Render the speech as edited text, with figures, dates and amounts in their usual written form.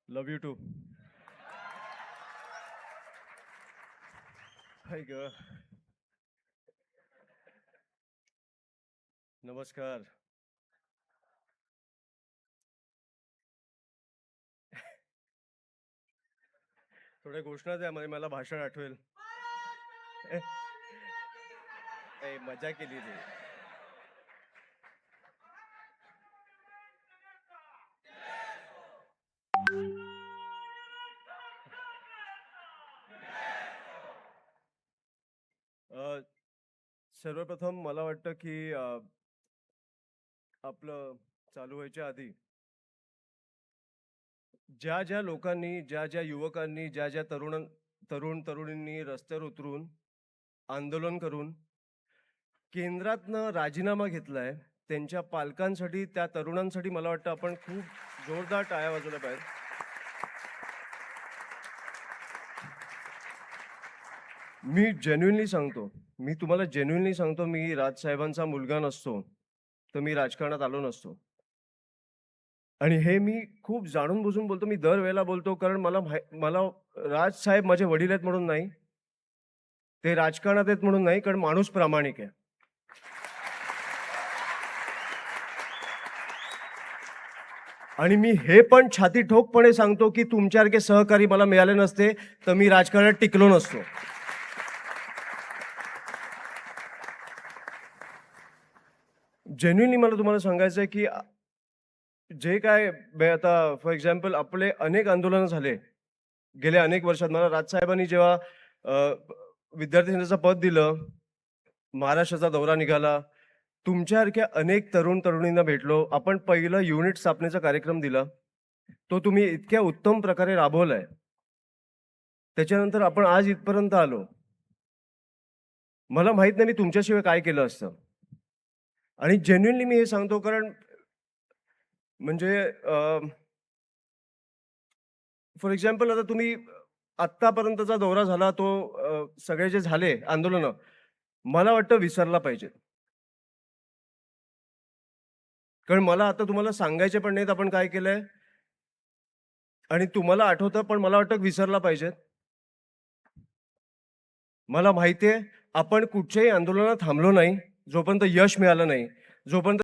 Love you to. हाय ग. नमस्कार. थोड्या घोषणा द्या म्हणजे मला भाषण आठवेल. ए, मजा केली रे. अ, सर्वप्रथम मला वाटतं की आपलं चालू व्हायच्या आधी ज्या ज्या लोकांनी, ज्या ज्या युवकांनी, ज्या ज्या तरुण तरुणींनी रस्त्यावर उतरून आंदोलन करून केंद्रातनं राजीनामा घेतलाय, त्यांच्या पालकांसाठी, त्या तरुणांसाठी मला वाटतं आपण खूप जोरदार टाळ्या वाजवल्या पाहिजे. मी जेन्युइनली सांगतो, मी तुम्हाला जेन्युइनली सांगतो, मी राजसाहेबांचा मुलगा नसतो तर मी राजकारणात आलो नसतो. आणि हे मी खूप जाणून बुजून बोलतो. मी दरवेळेला बोलतो कारण मला राजसाहेब माझे वडील आहेत म्हणून नाही, ते राजकारणात आहेत म्हणून नाही, कारण माणूस प्रामाणिक आहे. आणि मी हे पण छाती ठोकपणे सांगतो की तुमच्यासारखे सहकारी मला मिळाले नसते तर मी राजकारणात टिकलो नसतो. जेन्युइनली मला तुम्हाला सांगायचं आहे की जे काय आता फॉर एक्झाम्पल आपले अनेक आंदोलनं झाले गेल्या अनेक वर्षात. मला राजसाहेबांनी जेव्हा विद्यार्थी सेनेचं पद दिलं, महाराष्ट्राचा दौरा निघाला, तुमच्यासारख्या अनेक तरुण तरुणींना भेटलो. आपण पहिलं युनिट स्थापनेचा कार्यक्रम दिला, तो तुम्ही इतक्या उत्तम प्रकारे राबवलाय. त्याच्यानंतर आपण आज इथपर्यंत आलो. मला माहित नाही मी तुमच्याशिवाय काय केलं असतं. आणि जेन्युइनली मी हे सांगतो कारण म्हणजे फॉर एक्झाम्पल आता तुम्ही आत्तापर्यंतचा दौरा झाला तो सगळे जे झाले आंदोलनं मला वाटतं विसरला पाहिजे. कारण मला आता तुम्हाला सांगायचे पण नाहीत आपण काय केलंय, आणि तुम्हाला आठवतं पण मला वाटतं विसरला पाहिजे. मला माहितीये आपण कुठच्याही आंदोलनात थांबलो नाही जोपर्यंत यश मिळालं नाही, जोपर्यंत